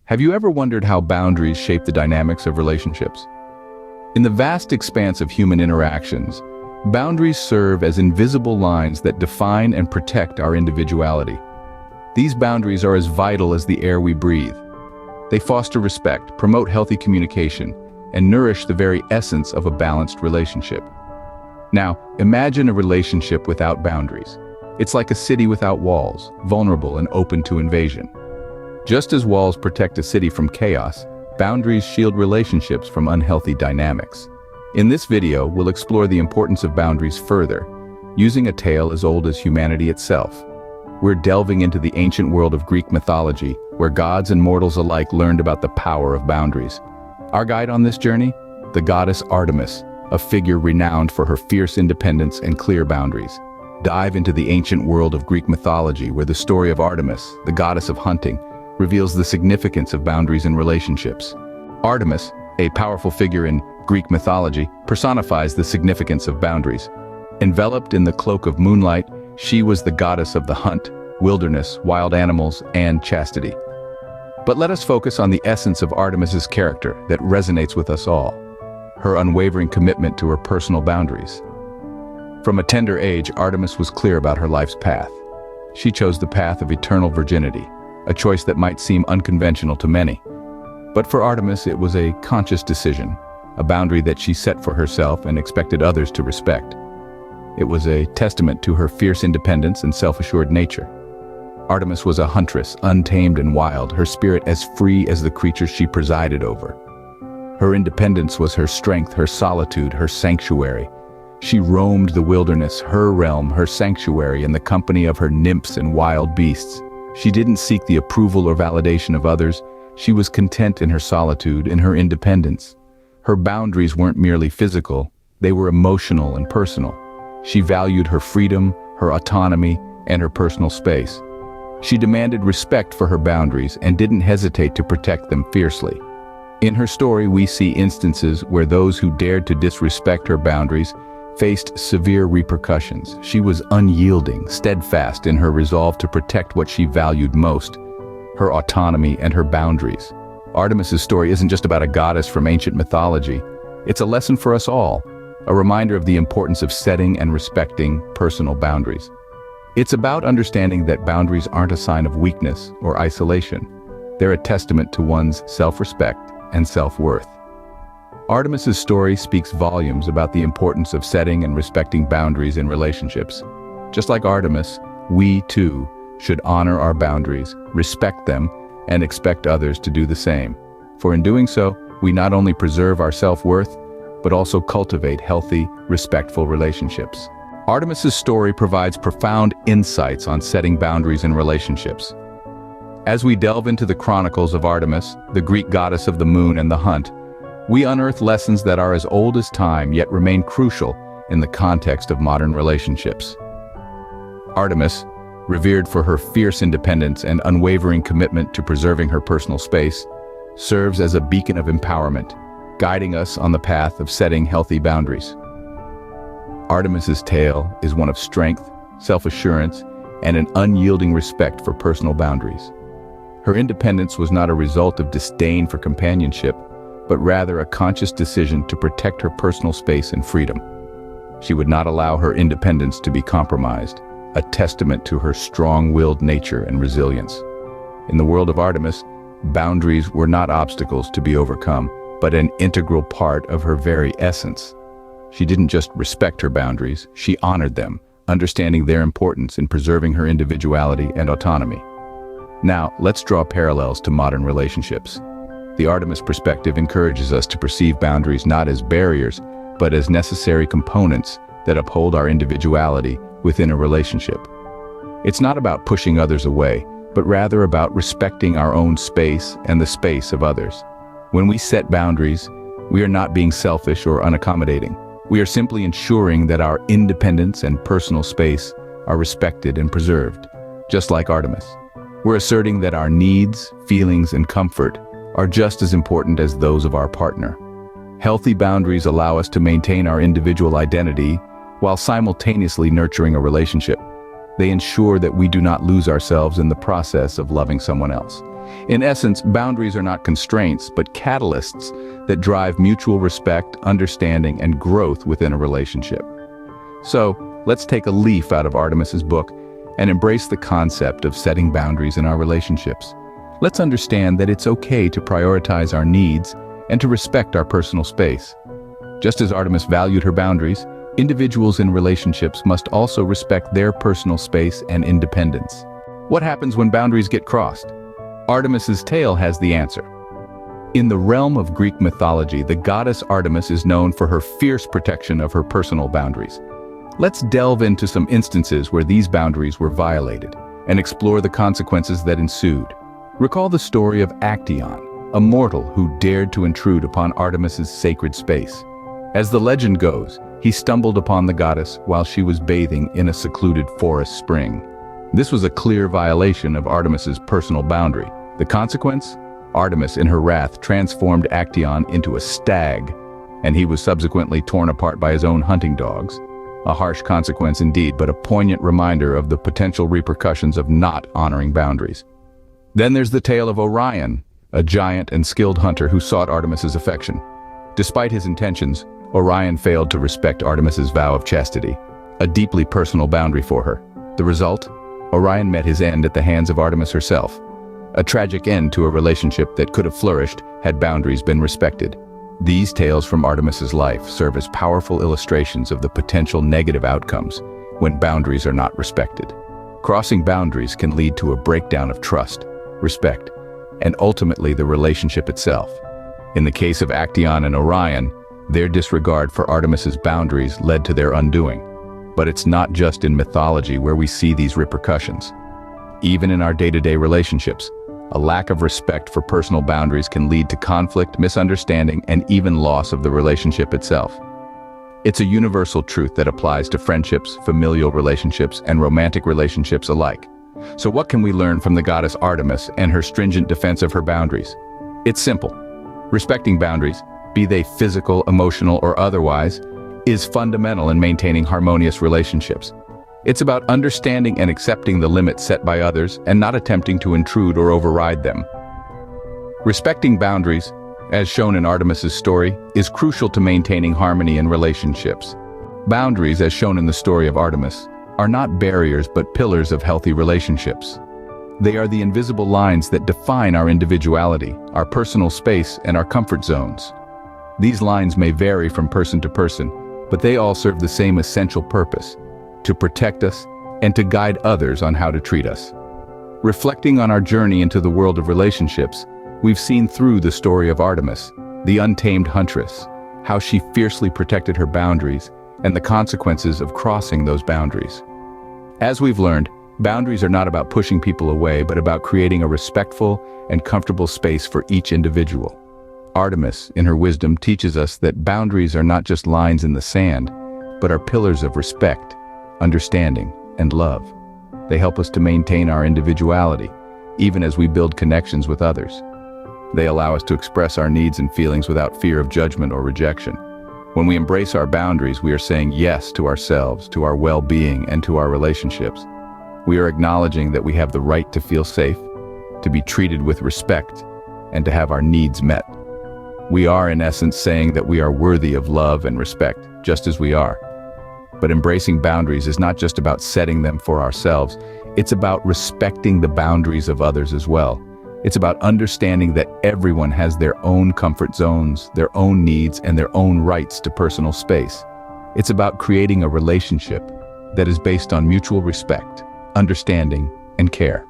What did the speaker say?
Have you ever wondered how boundaries shape the dynamics of relationships? In the vast expanse of human interactions, boundaries serve as invisible lines that define and protect our individuality. These boundaries are as vital as the air we breathe. They foster respect, promote healthy communication, and nourish the very essence of a balanced relationship. Now, imagine a relationship without boundaries. It's like a city without walls, vulnerable and open to invasion. Just as walls protect a city from chaos, boundaries shield relationships from unhealthy dynamics. In this video, we'll explore the importance of boundaries further, using a tale as old as humanity itself. We're delving into the ancient world of Greek mythology, where gods and mortals alike learned about the power of boundaries. Our guide on this journey? The goddess Artemis, a figure renowned for her fierce independence and clear boundaries. Dive into the ancient world of Greek mythology, where the story of Artemis, the goddess of hunting, reveals the significance of boundaries in relationships. Artemis, a powerful figure in Greek mythology, personifies the significance of boundaries. Enveloped in the cloak of moonlight, she was the goddess of the hunt, wilderness, wild animals, and chastity. But let us focus on the essence of Artemis's character that resonates with us all: her unwavering commitment to her personal boundaries. From a tender age, Artemis was clear about her life's path. She chose the path of eternal virginity, a choice that might seem unconventional to many. But for Artemis, it was a conscious decision, a boundary that she set for herself and expected others to respect. It was a testament to her fierce independence and self-assured nature. Artemis was a huntress, untamed and wild, her spirit as free as the creatures she presided over. Her independence was her strength, her solitude, her sanctuary. She roamed the wilderness, her realm, her sanctuary, in the company of her nymphs and wild beasts. She didn't seek the approval or validation of others. She was content in her solitude, in her independence. Her boundaries weren't merely physical, they were emotional and personal. She valued her freedom, her autonomy, and her personal space. She demanded respect for her boundaries and didn't hesitate to protect them fiercely. In her story, we see instances where those who dared to disrespect her boundaries faced severe repercussions. She was unyielding, steadfast in her resolve to protect what she valued most: her autonomy and her boundaries. Artemis's story isn't just about a goddess from ancient mythology. It's a lesson for us all, a reminder of the importance of setting and respecting personal boundaries. It's about understanding that boundaries aren't a sign of weakness or isolation. They're a testament to one's self-respect and self-worth. Artemis's story speaks volumes about the importance of setting and respecting boundaries in relationships. Just like Artemis, we too should honor our boundaries, respect them, and expect others to do the same. For in doing so, we not only preserve our self-worth, but also cultivate healthy, respectful relationships. Artemis's story provides profound insights on setting boundaries in relationships. As we delve into the chronicles of Artemis, the Greek goddess of the moon and the hunt, we unearth lessons that are as old as time yet remain crucial in the context of modern relationships. Artemis, revered for her fierce independence and unwavering commitment to preserving her personal space, serves as a beacon of empowerment, guiding us on the path of setting healthy boundaries. Artemis's tale is one of strength, self-assurance, and an unyielding respect for personal boundaries. Her independence was not a result of disdain for companionship, but rather a conscious decision to protect her personal space and freedom. She would not allow her independence to be compromised, a testament to her strong-willed nature and resilience. In the world of Artemis, boundaries were not obstacles to be overcome, but an integral part of her very essence. She didn't just respect her boundaries, she honored them, understanding their importance in preserving her individuality and autonomy. Now, let's draw parallels to modern relationships. The Artemis perspective encourages us to perceive boundaries not as barriers, but as necessary components that uphold our individuality within a relationship. It's not about pushing others away, but rather about respecting our own space and the space of others. When we set boundaries, we are not being selfish or unaccommodating. We are simply ensuring that our independence and personal space are respected and preserved. Just like Artemis, we're asserting that our needs, feelings, and comfort are just as important as those of our partner. Healthy boundaries allow us to maintain our individual identity while simultaneously nurturing a relationship. They ensure that we do not lose ourselves in the process of loving someone else. In essence, boundaries are not constraints, but catalysts that drive mutual respect, understanding, and growth within a relationship. So, let's take a leaf out of Artemis's book and embrace the concept of setting boundaries in our relationships. Let's understand that it's okay to prioritize our needs and to respect our personal space. Just as Artemis valued her boundaries, individuals in relationships must also respect their personal space and independence. What happens when boundaries get crossed? Artemis's tale has the answer. In the realm of Greek mythology, the goddess Artemis is known for her fierce protection of her personal boundaries. Let's delve into some instances where these boundaries were violated and explore the consequences that ensued. Recall the story of Actaeon, a mortal who dared to intrude upon Artemis's sacred space. As the legend goes, he stumbled upon the goddess while she was bathing in a secluded forest spring. This was a clear violation of Artemis's personal boundary. The consequence? Artemis, in her wrath, transformed Actaeon into a stag, and he was subsequently torn apart by his own hunting dogs. A harsh consequence indeed, but a poignant reminder of the potential repercussions of not honoring boundaries. Then there's the tale of Orion, a giant and skilled hunter who sought Artemis's affection. Despite his intentions, Orion failed to respect Artemis's vow of chastity, a deeply personal boundary for her. The result? Orion met his end at the hands of Artemis herself. A tragic end to a relationship that could have flourished had boundaries been respected. These tales from Artemis's life serve as powerful illustrations of the potential negative outcomes when boundaries are not respected. Crossing boundaries can lead to a breakdown of trust, respect, and ultimately the relationship itself. In the case of Actaeon and Orion, their disregard for Artemis's boundaries led to their undoing. But it's not just in mythology where we see these repercussions. Even in our day-to-day relationships, a lack of respect for personal boundaries can lead to conflict, misunderstanding, and even loss of the relationship itself. It's a universal truth that applies to friendships, familial relationships, and romantic relationships alike. So what can we learn from the goddess Artemis and her stringent defense of her boundaries? It's simple. Respecting boundaries, be they physical, emotional, or otherwise, is fundamental in maintaining harmonious relationships. It's about understanding and accepting the limits set by others and not attempting to intrude or override them. Respecting boundaries, as shown in Artemis's story, is crucial to maintaining harmony in relationships. Boundaries, as shown in the story of Artemis, are not barriers but pillars of healthy relationships. They are the invisible lines that define our individuality, our personal space, and our comfort zones. These lines may vary from person to person, but they all serve the same essential purpose: to protect us and to guide others on how to treat us. Reflecting on our journey into the world of relationships, we've seen through the story of Artemis, the untamed huntress, how she fiercely protected her boundaries and the consequences of crossing those boundaries. As we've learned, boundaries are not about pushing people away, but about creating a respectful and comfortable space for each individual. Artemis, in her wisdom, teaches us that boundaries are not just lines in the sand, but are pillars of respect, understanding, and love. They help us to maintain our individuality, even as we build connections with others. They allow us to express our needs and feelings without fear of judgment or rejection. When we embrace our boundaries, we are saying yes to ourselves, to our well-being, and to our relationships. We are acknowledging that we have the right to feel safe, to be treated with respect, and to have our needs met. We are, in essence, saying that we are worthy of love and respect, just as we are. But embracing boundaries is not just about setting them for ourselves, it's about respecting the boundaries of others as well. It's about understanding that everyone has their own comfort zones, their own needs, and their own rights to personal space. It's about creating a relationship that is based on mutual respect, understanding, and care.